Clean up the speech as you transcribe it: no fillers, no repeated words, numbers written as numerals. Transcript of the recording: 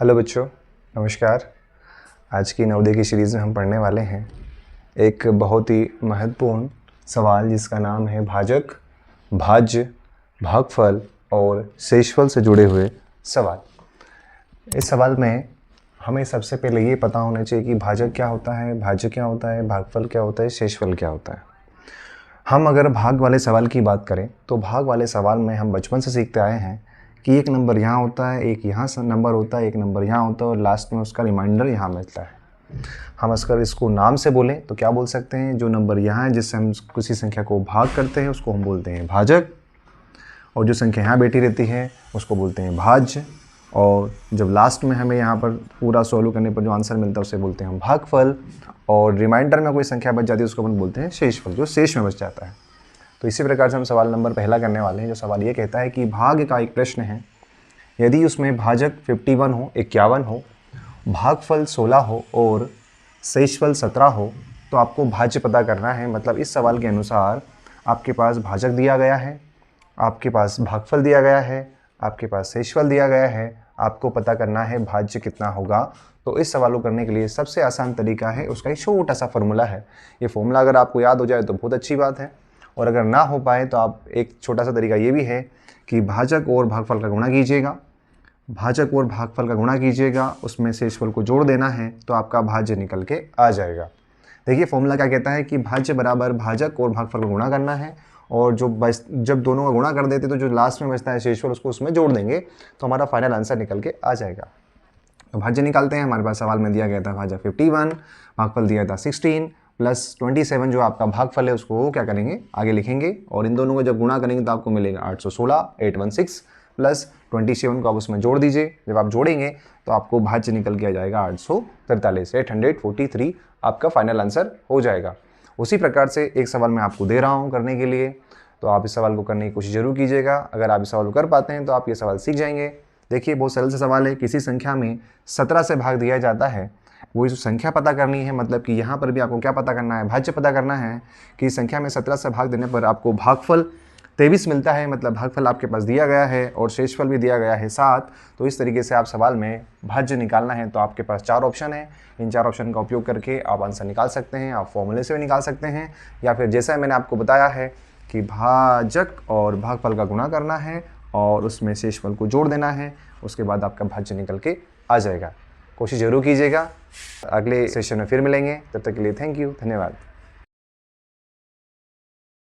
Hello बच्चों, नमस्कार। आज की नवोदय की सीरीज़ में हम पढ़ने वाले हैं एक बहुत ही महत्वपूर्ण सवाल जिसका नाम है भाजक, भाज्य, भागफल और शेषफल से जुड़े हुए सवाल। इस सवाल में हमें सबसे पहले ये पता होना चाहिए कि भाजक क्या होता है, भाज्य क्या होता है, भागफल क्या होता है, शेषफल क्या होता है। हम अगर भाग वाले सवाल की बात करें तो भाग वाले सवाल में हम बचपन से सीखते आए हैं कि एक नंबर यहाँ होता है, एक यहाँ नंबर होता है, एक नंबर यहाँ होता है और लास्ट में उसका रिमाइंडर यहाँ मिलता है। हम अगर इसको नाम से बोलें तो क्या बोल सकते हैं, जो नंबर यहाँ है जिससे हम किसी संख्या को भाग करते हैं उसको हम बोलते हैं भाजक, और जो संख्या यहाँ बैठी रहती है उसको बोलते हैं भाज्य, और जब लास्ट में हमें यहाँ पर पूरा सॉल्व करने पर जो आंसर मिलता है उसे बोलते हैं भागफल, और रिमाइंडर में कोई संख्या बच जाती है उसको अपन बोलते हैं शेषफल, जो शेष में बच जाता है। तो इसी प्रकार से हम सवाल नंबर पहला करने वाले हैं। जो सवाल ये कहता है कि भाग का एक प्रश्न है, यदि उसमें भाजक 51 हो, 51 हो, भागफल 16 हो और शेषफल 17 हो तो आपको भाज्य पता करना है। मतलब इस सवाल के अनुसार आपके पास भाजक दिया गया है, आपके पास भागफल दिया गया है, आपके पास शेषफल दिया गया है, आपको पता करना है भाज्य कितना होगा। तो इस सवाल को करने के लिए सबसे आसान तरीका है, उसका एक छोटा सा फॉर्मूला है। ये फॉर्मूला अगर आपको याद हो जाए तो बहुत अच्छी बात है, और अगर ना हो पाए तो आप एक छोटा सा तरीका ये भी है कि भाजक और भागफल का गुणा कीजिएगा, भाजक और भागफल का गुणा कीजिएगा, उसमें शेषफल को जोड़ देना है तो आपका भाज्य निकल के आ जाएगा। देखिए फॉर्मूला क्या कहता है कि भाज्य बराबर भाजक और भागफल को गुणा करना है, और जब दोनों का गुणा कर देते तो जो लास्ट में बचता है शेषफल उसको उसमें जोड़ देंगे तो हमारा फाइनल आंसर निकल के आ जाएगा। तो भाज्य निकालते हैं। हमारे पास सवाल में दिया गया था भाजक 51, भागफल दिया था 16 प्लस 27, जो आपका भागफल है उसको क्या करेंगे आगे लिखेंगे, और इन दोनों को जब गुणा करेंगे तो आपको मिलेगा 816, 816 प्लस 27 को आप उसमें जोड़ दीजिए। जब आप जोड़ेंगे तो आपको भाज्य निकल के आ जाएगा 843, 843 आपका फाइनल आंसर हो जाएगा। उसी प्रकार से एक सवाल मैं आपको दे रहा हूँ करने के लिए, तो आप इस सवाल को करने की कोशिश जरूर कीजिएगा। अगर आप इस सवाल को कर पाते हैं तो आप ये सवाल सीख जाएंगे। देखिए बहुत सरल सा सवाल है, किसी संख्या में 17 से भाग दिया जाता है, वो जो संख्या पता करनी है। मतलब कि यहाँ पर भी आपको क्या पता करना है, भाज्य पता करना है कि संख्या में 17 से भाग देने पर आपको भागफल 23 मिलता है। मतलब भागफल आपके पास दिया गया है और शेषफल भी दिया गया है 7। तो इस तरीके से आप सवाल में भाज्य निकालना है तो आपके पास 4 ऑप्शन है। इन 4 ऑप्शन का उपयोग करके आप आंसर निकाल सकते हैं। आप फॉर्मूले से भी निकाल सकते हैं, या फिर जैसा मैंने आपको बताया है कि भाजक और भागफल का गुणा करना है और उसमें शेषफल को जोड़ देना है, उसके बाद आपका भाज्य निकल के आ जाएगा। कोशिश जरूर कीजिएगा। अगले सेशन में फिर मिलेंगे, तब तक के लिए थैंक यू, धन्यवाद।